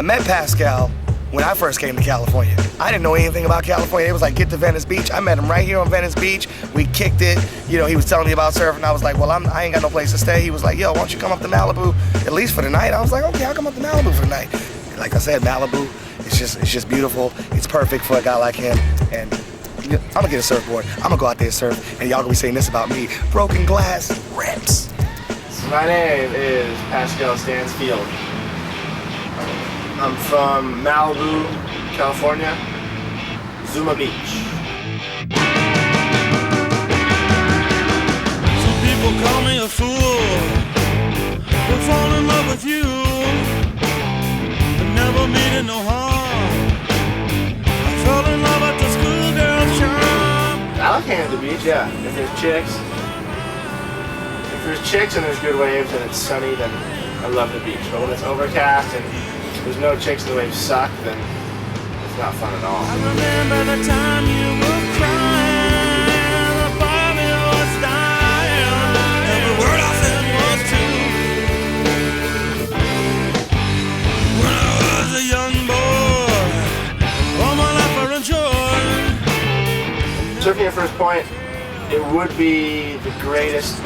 I met Pascal when I first came to California. I didn't know anything about California. It was like, get to Venice Beach. I met him right here on Venice Beach. We kicked it. You know, he was telling me about surfing. I was like, well, I ain't got no place to stay. He was like, yo, why don't you come up to Malibu, at least for the night? I was like, okay, I'll come up to Malibu for the night. And like I said, Malibu, it's just beautiful. It's perfect for a guy like him. And I'm gonna get a surfboard. I'm gonna go out there and surf, and y'all gonna be saying this about me. Broken glass rips. My name is Pascal Stansfield. I'm from Malibu, California, Zuma Beach. Some people call me a fool for falling in love with you, but never meaning no harm. I fell in love at the schoolgirl charm. I like hanging at the beach, yeah. If there's chicks and there's good waves and it's sunny, then I love the beach. But when it's overcast and there's no chicks and the waves suck, then it's not fun at all. I remember the time you were crying, the Bobby was dying, every word I said was true. When I was a young boy, all my life I enjoyed. Surfing at First Point, it would be the greatest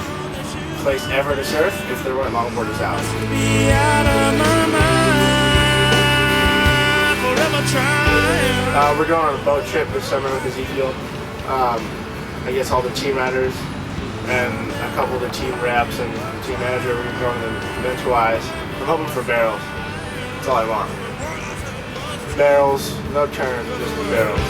place ever to surf if there weren't longboarders out. Be out of my mind, forever trying. We're going on a boat trip this summer with Ezekiel. I guess all the team riders and a couple of the team reps and the team manager. We're going to bench-wise. I'm hoping for barrels. That's all I want. Barrels, no turns, just the barrels.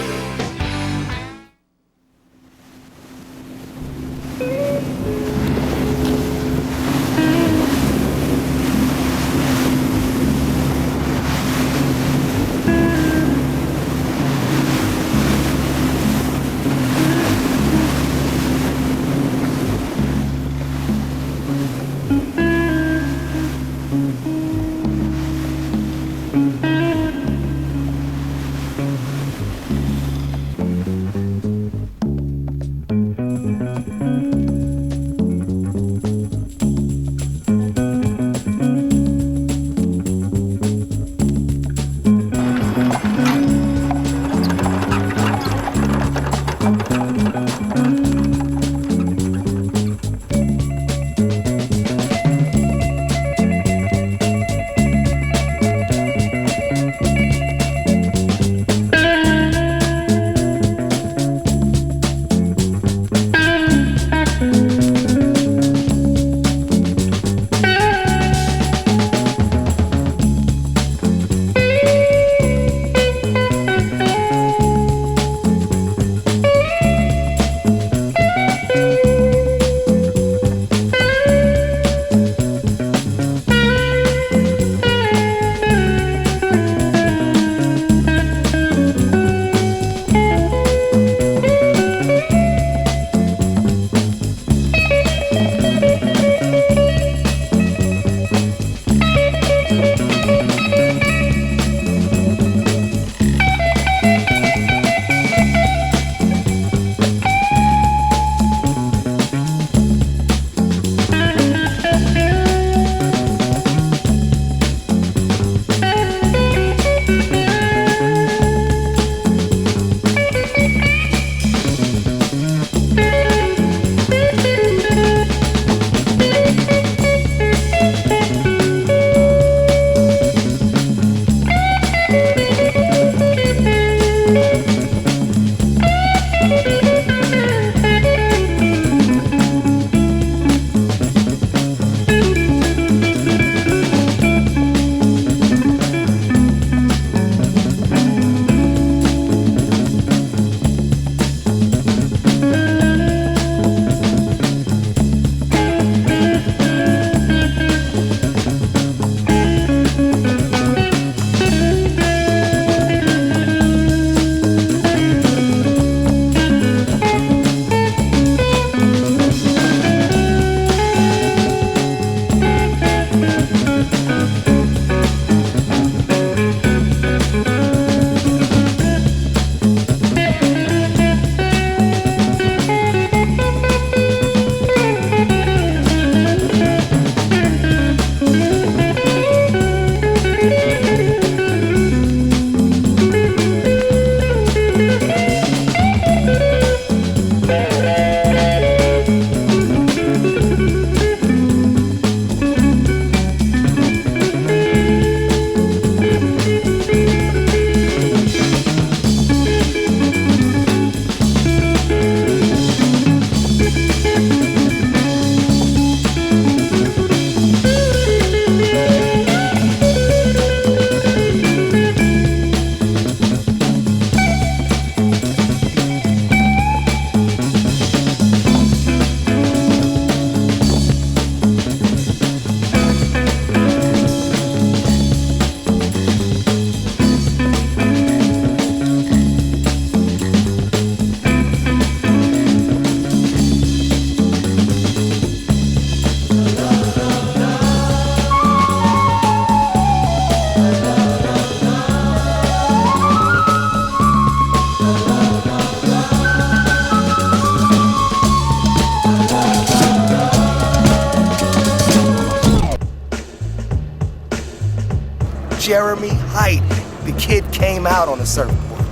Jeremy Heit. The kid came out on a surfboard.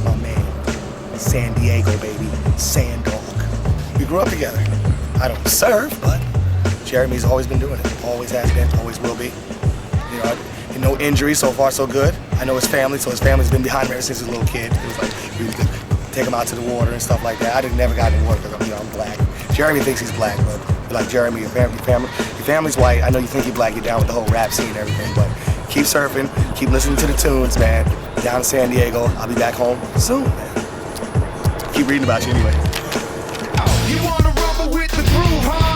My man, San Diego, baby, Sand Dog. We grew up together. I don't surf, but Jeremy's always been doing it. Always has been, always will be. You know, no injuries, so far so good. I know his family, so his family's been behind him ever since he was a little kid. It was like, we would take him out to the water and stuff like that. I never got in the water because I'm black. Jeremy thinks he's black, but like Jeremy, your family's white. I know you think you're black, you're down with the whole rap scene and everything, but keep surfing, keep listening to the tunes, man. Down in San Diego, I'll be back home soon, man. Keep reading about you anyway. You wanna rumble with the groove, huh?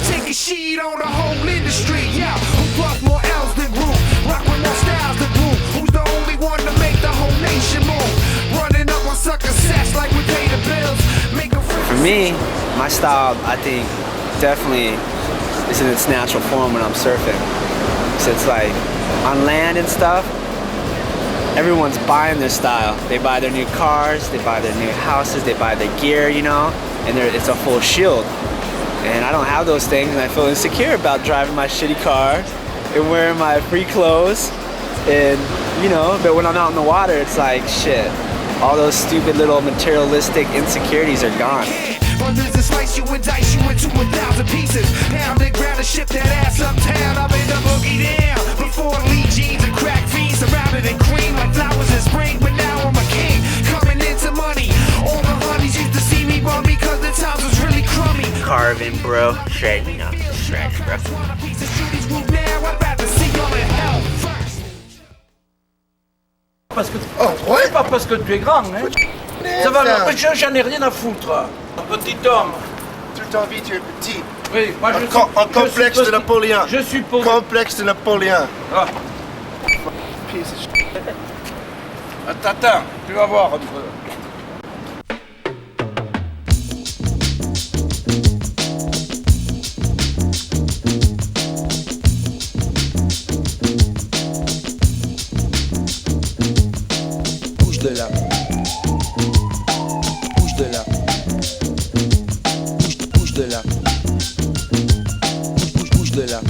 Take a sheet on the whole industry, yeah. Who plus more L's than groove? Rock with more styles than groove. Who's the only one to make the whole nation move? Running up on sucker sets like we pay the bills. Make a For me, my style, I think, definitely is in its natural form when I'm surfing. So it's like, on land and stuff, everyone's buying their style. They buy their new cars, they buy their new houses, they buy their gear, you know, and it's a full shield. And I don't have those things, and I feel insecure about driving my shitty car and wearing my free clothes, and you know, but when I'm out in the water, it's like, shit, all those stupid little materialistic insecurities are gone. Bundles and slice you and dice you into 1,000 pieces. Pound and ground and ship that ass uptown. I've been the boogie down before lead jeans and crack fiends. Surrounded in cream like flowers in spring, but now I'm a king. Coming into money. All the honeys used to see me bum because the times was really crummy. Carving, bro. Straight, you know, straight, bro. Parce que Oh, what? c'est pas parce que tu es grand, hein. Ça va, j'en ai rien à foutre. Petit homme. Toute ta vie, tu es petit. Oui, moi je suis... Un complexe de Napoléon. Je suis pour... Complexe de Napoléon. Ah. Piece of shit. Attends, tu vas voir. Bouge de là. Bouge de là. Bouge de là. Bouge de là.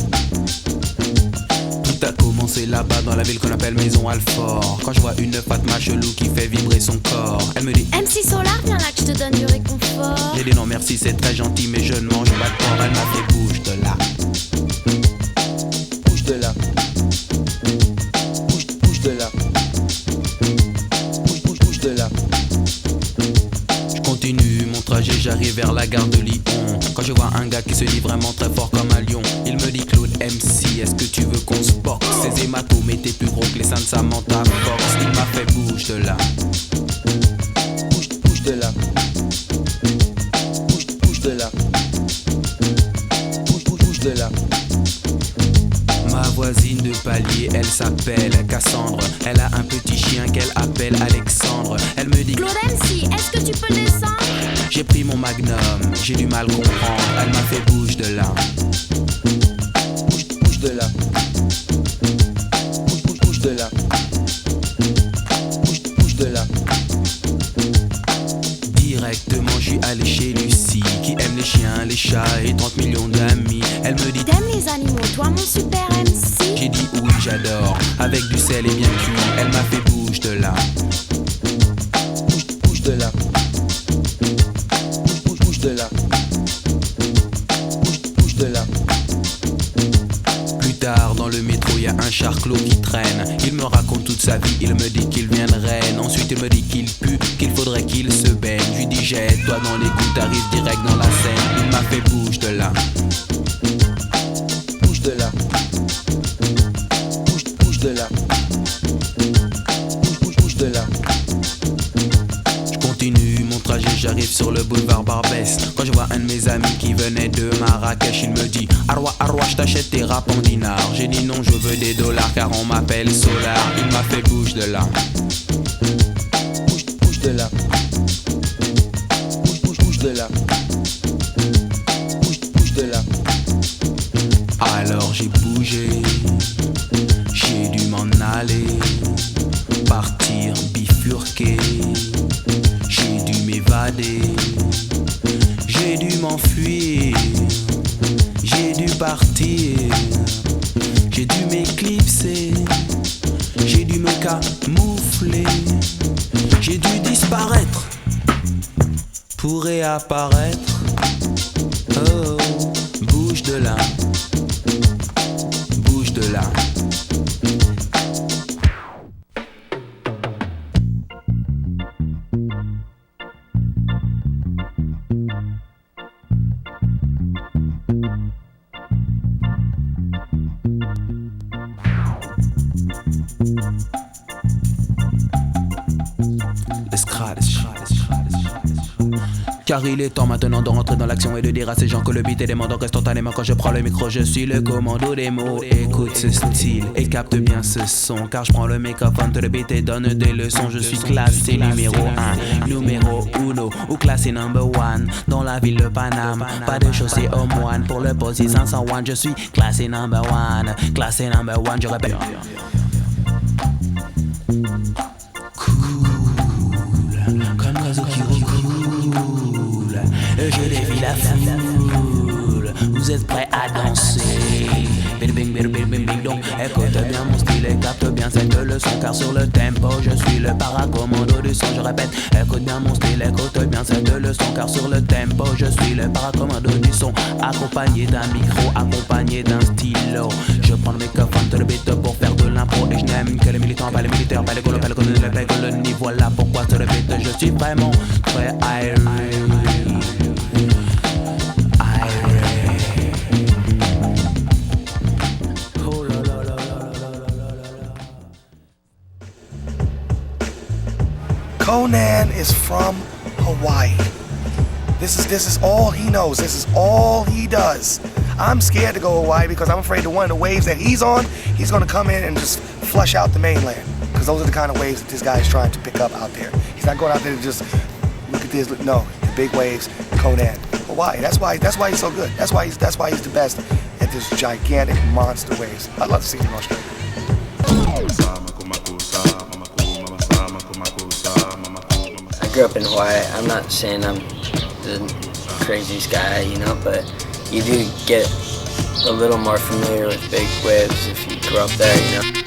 Tout a commencé là-bas dans la ville qu'on appelle Maison Alfort. Quand je vois une Fatma chelou qui fait vibrer son corps, elle me dit MC Solar, viens là que je te donne du réconfort. j'ai dit non merci, c'est très gentil, mais je ne mange pas de porc. Elle m'a fait bouge de là. Bouge de là. Bouge de là. Bouge de là. Je continue mon trajet, j'arrive vers la gare de Lyon. Quand je vois un gars qui se dit vraiment très fort comme un lion, il me dit Claude MC, est-ce que tu veux qu'on se boxe? Ses hématomes étaient plus gros que les seins de Samantha Fox. Il m'a fait bouge de là. Bouge de là. Bouge de là. Bouge de là. Ma voisine de palier, elle s'appelle Cassandre. Elle a un petit chien qu'elle appelle Alexandre. Elle me dit Claude MC, est-ce que tu peux descendre? j'ai pris mon magnum, j'ai du mal comprendre. Elle m'a fait bouge de là. Bouge de là. Bouge de là. Bouge de là. Directement, je suis allé chez Lucie, qui aime les chiens, les chats et 30 millions d'amis. Elle me dit T'aimes les animaux, toi mon super MC? j'ai dit oui, j'adore, avec du sel et bien cuit. Elle m'a fait bouge de là. Bouge de là. Bouge de là. Bouge de là. Plus tard dans le métro, y a un charclot qui traîne. Il me raconte toute sa vie, il me dit qu'il vient de Rennes. Ensuite il me dit qu'il pue, qu'il faudrait qu'il se baigne. Je lui dis jette-toi dans l'égout, t'arrives direct dans la Seine. Il m'a fait bouge de là. Bouge de là. Bouge de là. Bouge de là. Je continue mon trajet, j'arrive sur le boulevard Barbès. Quand je vois un de mes amis qui venait de Marrakech, il me dit Arwa, je t'achète tes rap en dinars. J'ai dit non, je veux des dollars car on m'appelle Solar. Il m'a fait bouge de là. Bouge de là. Bouge de là. Bouge de là. Alors j'ai bougé, j'ai dû m'en aller, partir, bifurquer. J'ai dû m'évader, j'ai dû m'enfuir, j'ai dû partir, j'ai dû m'éclipser. camouflé. J'ai dû disparaître pour réapparaître. Oh, bouge de là, bouge de là. Car il est temps maintenant de rentrer dans l'action et de dire à ces gens que le beat est demandant instantanément. Quand je prends le micro, je suis le commando des mots. Écoute ce style et capte bien ce son, car je prends le microphone de le beat et donne des leçons. Je suis classé numéro 1, numéro 1 ou classé number 1 dans la ville de Paname. Pas de chaussée au moine pour le posi 501. Je suis classé number 1, classé number 1, je répète. Comme l'oiseau qui recoule, je défie la foule. Vous êtes prêts à danser? Bing bing bing bing bing bing donc écoute bien mon style et capte bien cette leçon, car sur le tempo je suis le paracommando du son. Je répète, écoute bien mon style, écoute bien cette leçon, car sur le tempo je suis le paracommando du son. Accompagné d'un micro, accompagné d'un stylo, je prends le microphone de le beat pour faire de l'impro. Et je n'aime que les militants, pas les militaires, pas les colos, pas les colons, pas les colonies. Voilà pourquoi sur le beat je suis vraiment très irate. Conan is from Hawaii. This is all he knows. This is all he does. I'm scared to go to Hawaii because I'm afraid that one of the waves that he's on, he's going to come in and just flush out the mainland. Because those are the kind of waves that this guy is trying to pick up out there. He's not going out there to just look at this. No, the big waves. Conan, Hawaii. That's why he's so good. That's why he's the best at this gigantic monster waves. I'd love to see him in Australia. I grew up in Hawaii. I'm not saying I'm the craziest guy, you know, but you do get a little more familiar with big waves if you grow up there, you know.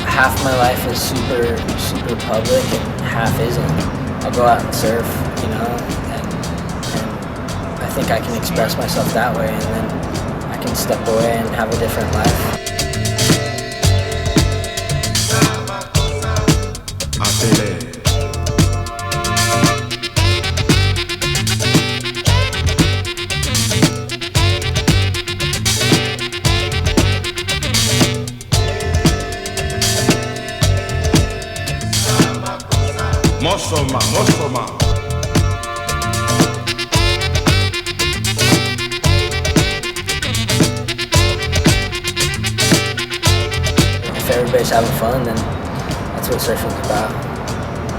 Half my life is super public and half isn't. I'll go out and surf, you know, and I think I can express myself that way, and then I can step away and have a different life. Mosoma. If everybody's having fun, then that's what surfing's about.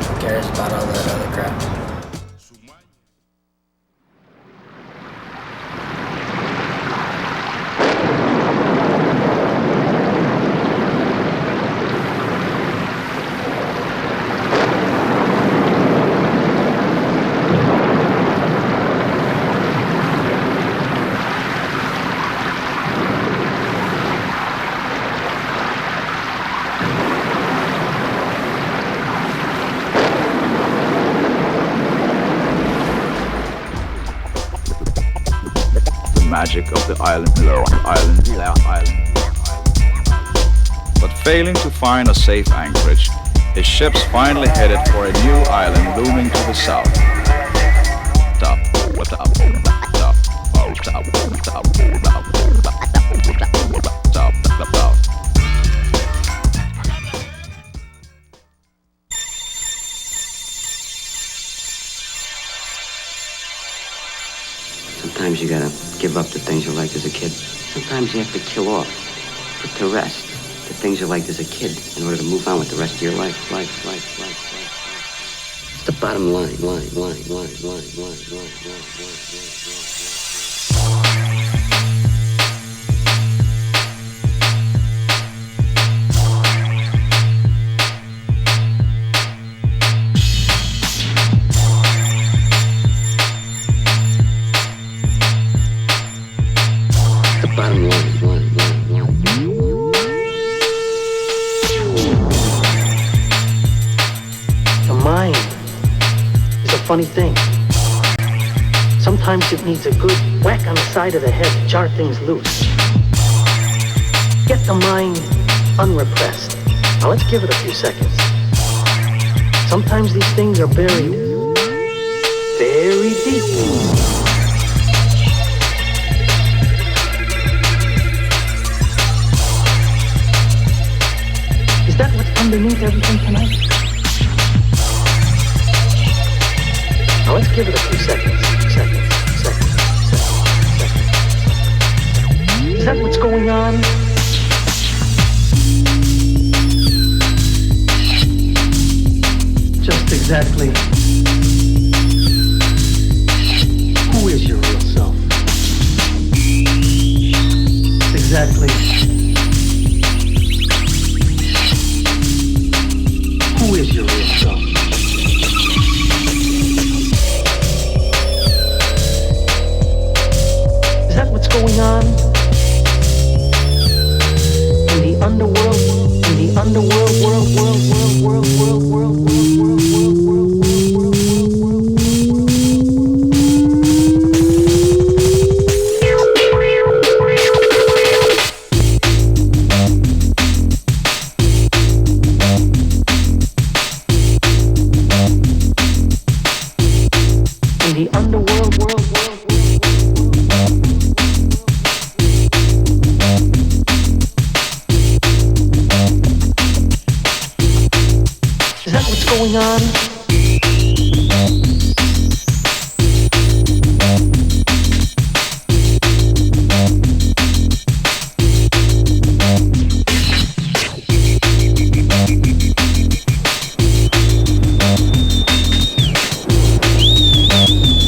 Who cares about all that other crap? Magic of the island. But failing to find a safe anchorage, his ships finally headed for a new island looming to the south. Sometimes you gotta give up the things you liked as a kid. Sometimes you have to kill off, put to rest the things you liked as a kid in order to move on with the rest of your life. bottom line. Bottom line. The mind is a funny thing. Sometimes it needs a good whack on the side of the head to jar things loose. Get the mind unrepressed. Now let's give it a few seconds. Sometimes these things are buried very deep. Is that what's underneath everything tonight? Now let's give it a few seconds. Is that what's going on? Just exactly who is your real self? Exactly who is your real self? Is that what's going on? In the underworld, world. Going on?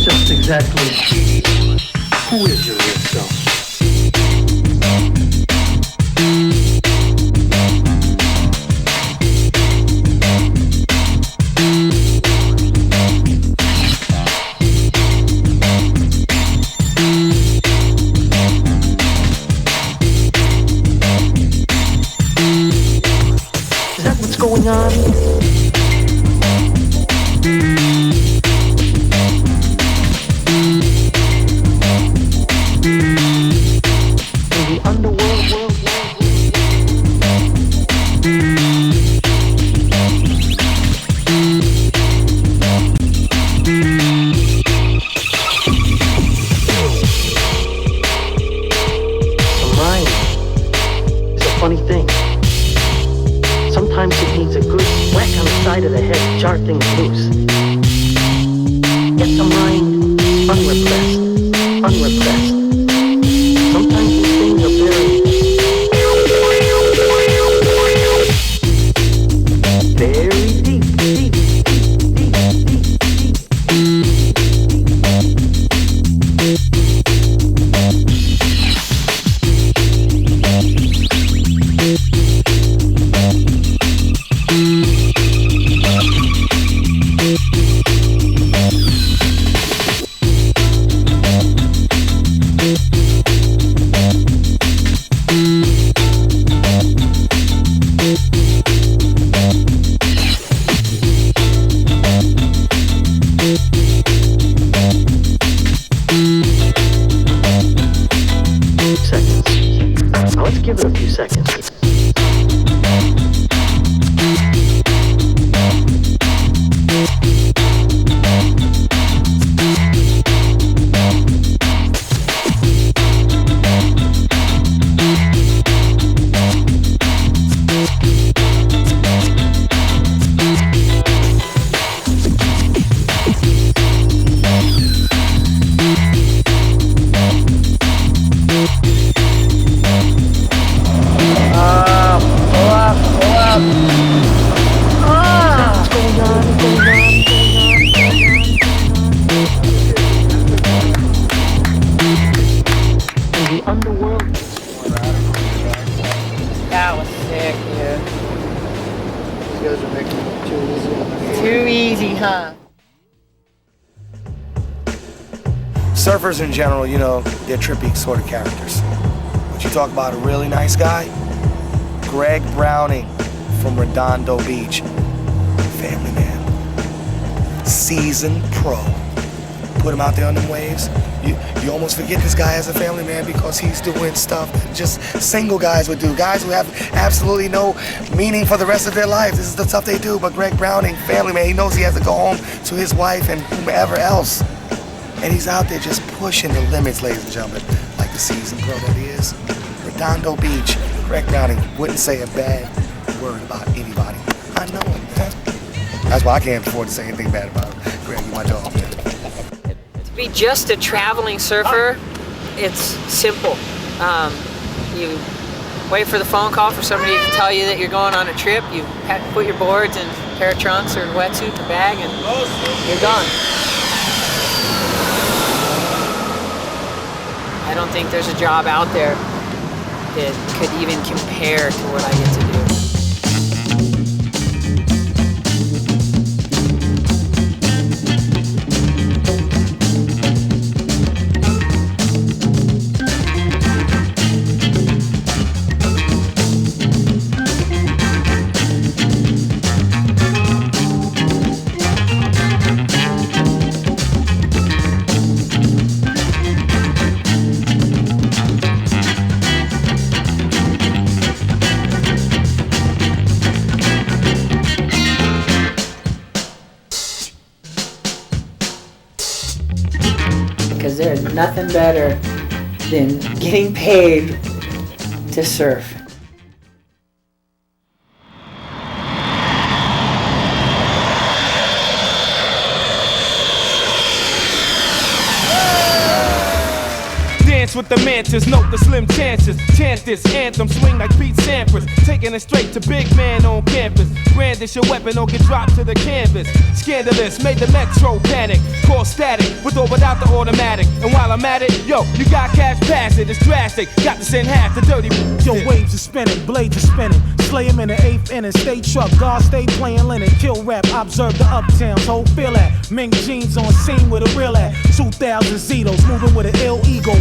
Just exactly who is your real self? Going on? In the underworld, world. The mind is a funny thing. Sometimes it needs a good whack on the side of the head to jar things loose. Get the mind unrepressed. Sometimes these things are buried very deep. Give it a few seconds. surfers in general, you know, they're trippy sort of characters. But you talk about a really nice guy, Greg Browning from Redondo Beach, family man, seasoned pro. Put him out there on them waves. You almost forget this guy as a family man because he's doing stuff that just single guys would do. Guys who have absolutely no meaning for the rest of their lives. This is the stuff they do. But Greg Browning, family man, he knows he has to go home to his wife and whomever else. And he's out there just pushing the limits, ladies and gentlemen, like the seasoned pro that he is. Redondo Beach, Greg Browning wouldn't say a bad word about anybody. I know him, man. That's why I can't afford to say anything bad about him. Greg, you my dog, man. To be just a traveling surfer, it's simple. You wait for the phone call for somebody to tell you that you're going on a trip. You put your boards in a pair of trunks or a wetsuit in a bag, and you're gone. I don't think there's a job out there that could even compare to what I get to do. Because there's nothing better than getting paid to surf. Dance with the mantis, note the slim chances. Chant this anthem, swing like Pete Sampras. Taking it straight to big man on campus. Brandish your weapon or get dropped to the canvas. Scandalous, made the metro panic. Cause static, with or without the automatic. And while I'm at it, yo, you got cash, pass it, it's drastic. Got to send half the dirty. Yo, waves are spinning, blades are spinning. Slay him in the 8th inning, stay truck, guard stay playing linen. Kill rap, observe the uptowns, whole feel that. Mink jeans on scene with a real at. 2000 Zetos, moving with an ill ego.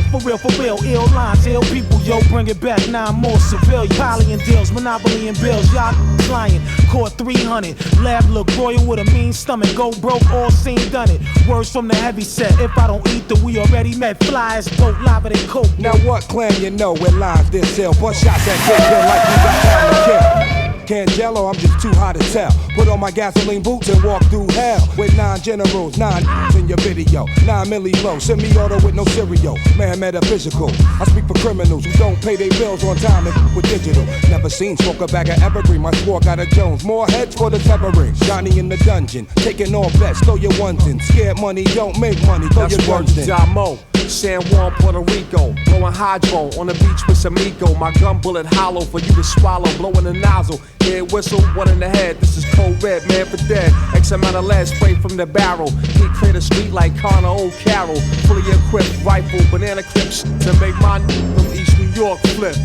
For real, ill lines, ill people, yo, bring it back, 9 more civilian. Poly and deals, monopoly and bills, y'all lying. Caught 300, lab look royal with a mean stomach. Go broke, all seen, done it. Words from the heavy set, if I don't eat, then we already met. Flies, boat, lava, they coke. Now what clan you know where lines this sell? Bust shots at kids, then like you got time to kill. Can't jello, I'm just too hot to tell. Put on my gasoline boots and walk through hell. With 9 generals, 9 in your video. 9 milli low, semi-auto with no cereal. Man, metaphysical. I speak for criminals who don't pay their bills on time and with digital. Never seen smoke a bag of evergreen. My squad got a Jones. More heads for the terrorists. Johnny in the dungeon, taking all bets. Throw your ones in. Scared money don't make money. Throw your guns in. San Juan, Puerto Rico, blowing hydro on the beach with some Eco. My gun bullet hollow for you to swallow, blowing the nozzle. Head whistle, one in the head. This is cold red, man for dead. X amount of lead spray from the barrel. He clear the street like Connor O'Carroll. Fully equipped rifle, banana clips to make my from East New York flip.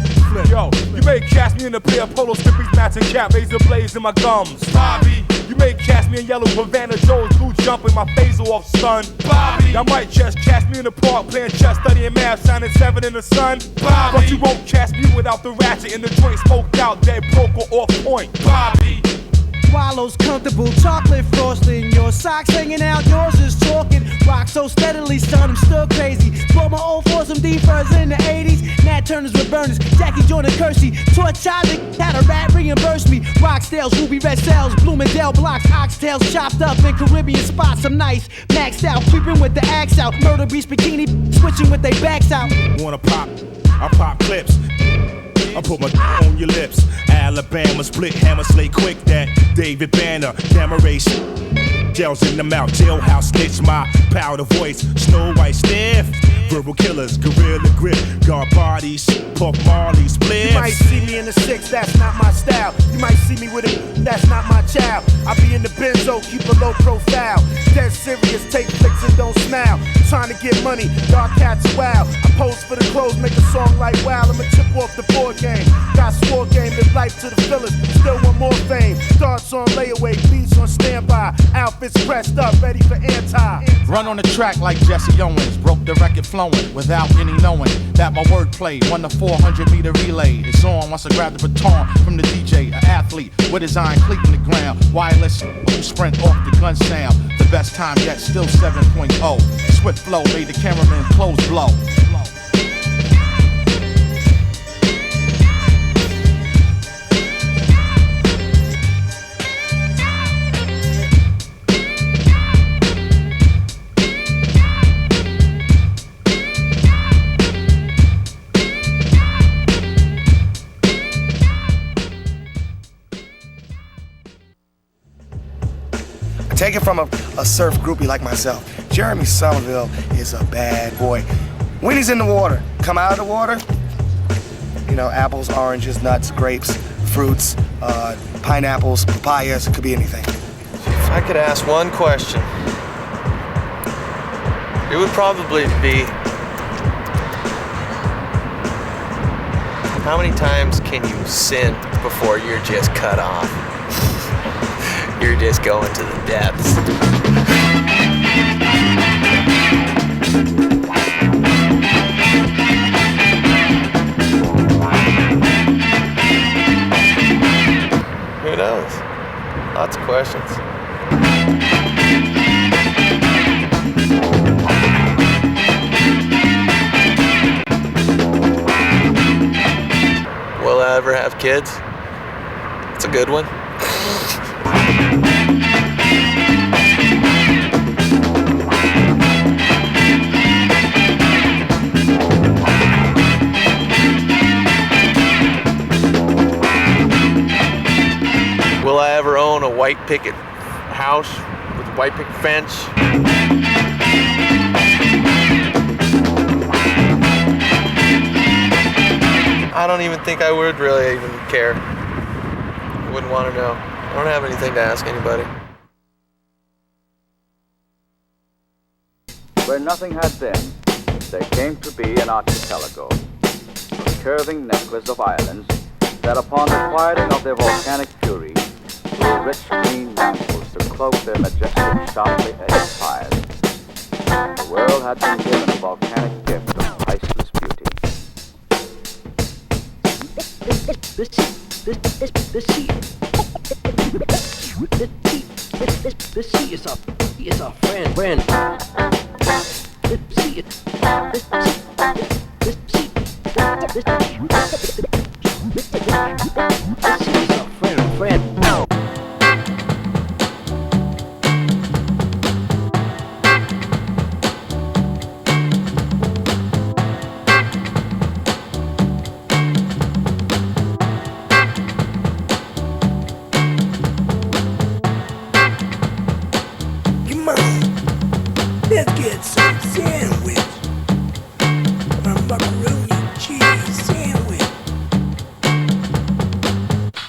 Yo, you may catch me in a pair of polo strippies, matching cap, razor blades in my gums. Bobby. You may catch me in yellow Havana Joe's, blue jumping my face off, son. Bobby. Y'all might just catch me in the park playing chess, studying math, shining 7 in the sun. Bobby. But you won't catch me without the ratchet in the joint, smoked out, dead broke or off point. Bobby. Swallows comfortable, chocolate frosting. Your socks hanging out, yours is talking. Rock so steadily, son, I'm still crazy. Bought my old for some D-Furs in the 80s. Nat Turners with burners, Jackie Jordan Kersey. Torch child, had a rat reimburse me. Rockstales, ruby red cells, Bloomingdale blocks, oxtails chopped up in Caribbean spots. I'm nice, maxed out, creeping with the axe out. Murder beast bikini, switching with they backs out. Wanna pop? I pop clips. I put my on your lips. Alabama split hammer, slay quick that David Banner, gamma race. Gels in the mouth, jailhouse snitch, my powder voice, Snow White stiff. Verbal killers, gorilla grip, guard bodies, Puff Marley split. You might see me in the 6, that's not my style. You might see me with a, that's not my child. I be in the benzo, keep a low profile. Dead serious, take flicks and don't smile. Trying to get money, dark cats are wild. I pose for the clothes, make a song like wow. I'ma chip off the board game. Got swore game, live life to the fillers. Still want more fame. Darts on layaway, beats on standby. Outfits pressed up, ready for anti. Run on the track like Jesse Owens. Broke the record flowing without any knowing that my wordplay won the 400-meter relay. It's on once I grab the baton from the DJ, an athlete with his iron cleat in the ground. Wireless who sprint off the gun sound. The best time yet, still 7.0. Swift flow made the cameraman clothes blow. Take it from a surf groupie like myself. Jeremy Sommerville is a bad boy. When he's in the water, come out of the water, you know, apples, oranges, nuts, grapes, fruits, pineapples, papayas, it could be anything. If I could ask one question, it would probably be, how many times can you sin before you're just cut off? You're just going to the depths. Who knows? Lots of questions. Will I ever have kids? It's a good one. Will I ever own a white picket house with a white picket fence? I don't even think I would really even care. I wouldn't want to know. I don't have anything to ask anybody. Where nothing had been, there came to be an archipelago, a curving necklace of islands that upon the quieting of their volcanic fury grew rich green mantles to cloak their majestic, sharply edged fires. The world had been given a volcanic gift of priceless beauty. The sea is our friend. The sea is our friend. Let's get some sandwich. A macaroni cheese sandwich.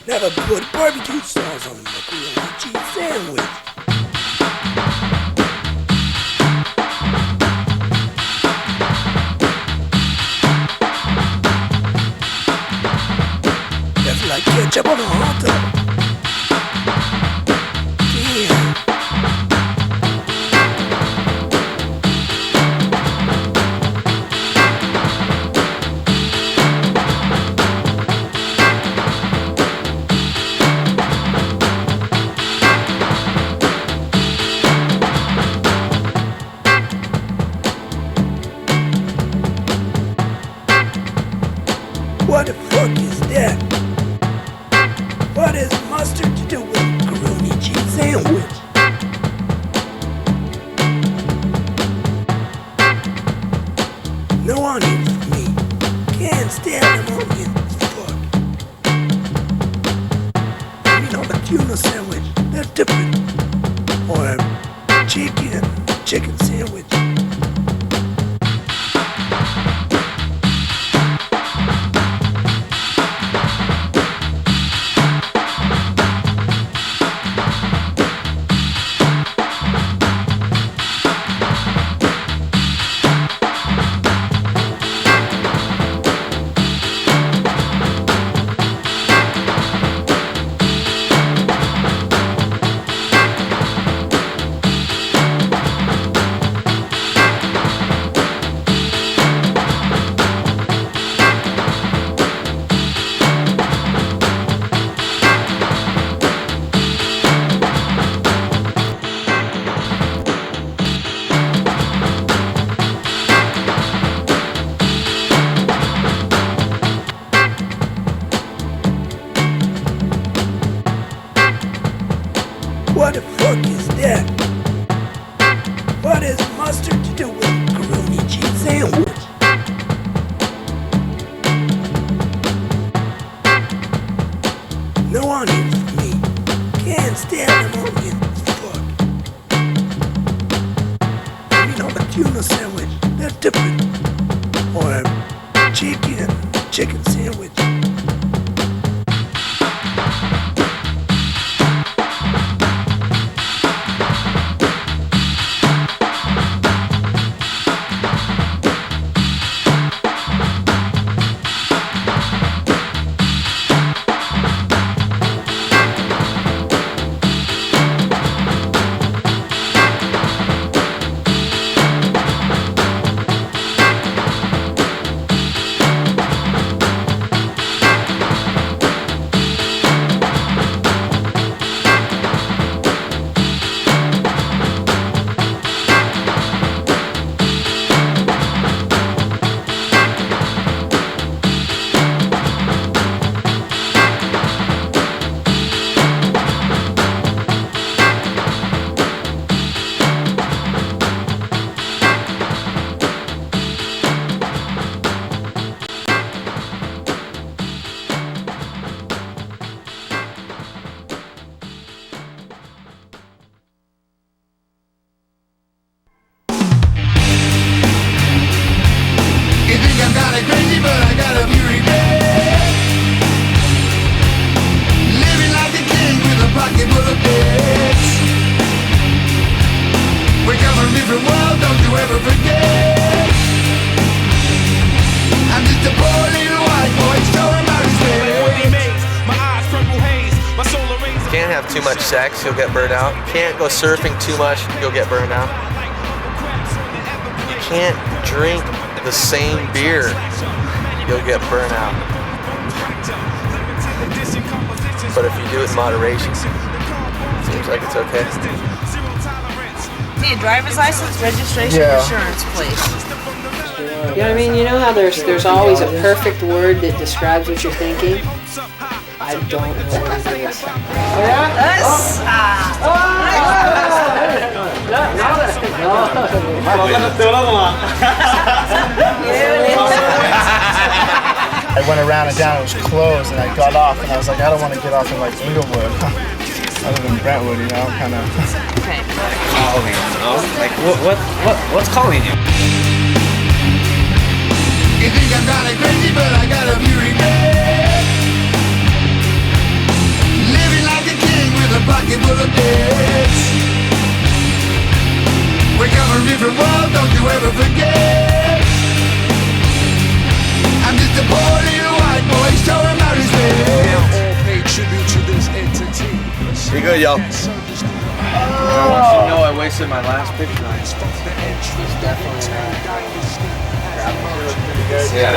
Never put barbecue sauce on a macaroni cheese sandwich. That's like ketchup on a hot dog. Damn. What the fuck is that? What has mustard to do with a macaroni cheese sandwich? No onions for me. Can't stand them onions. Fuck. I mean, on a tuna sandwich, they're different. Or chicken sandwich. tuna sandwich, that's different. Or a chicken sandwich. Can't have too much sex, you'll get burned out. Can't go surfing too much, you'll get burned out. You can't drink the same beer, you'll get burned out. But if you do it in moderation, seems like it's okay. Need a driver's license, registration, insurance, please. You know what I mean? You know how there's always a perfect word that describes what you're thinking? I don't know what it is. Oh I went around and down, it was closed, and I got off, and I was like, I don't want to get off in like Inglewood. Other than Brentwood, you know, kind of. Okay. Calling, you know? Like, what's calling you? You think I'm kinda crazy, but I got a beauty man. Living like a king with a pocket full of debts. We come from different worlds, don't you ever forget. I'm just a poor little white boy showing my respect. All paid tribute to this entity. You good, yo? I want you to know I wasted my last picture on it. He's definitely Yeah,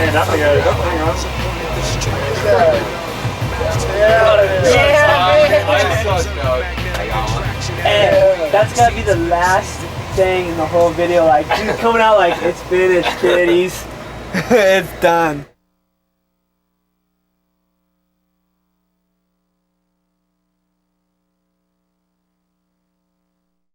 And that's gotta be the last thing in the whole video. Like, he's coming out like, it's finished, kid. It's done.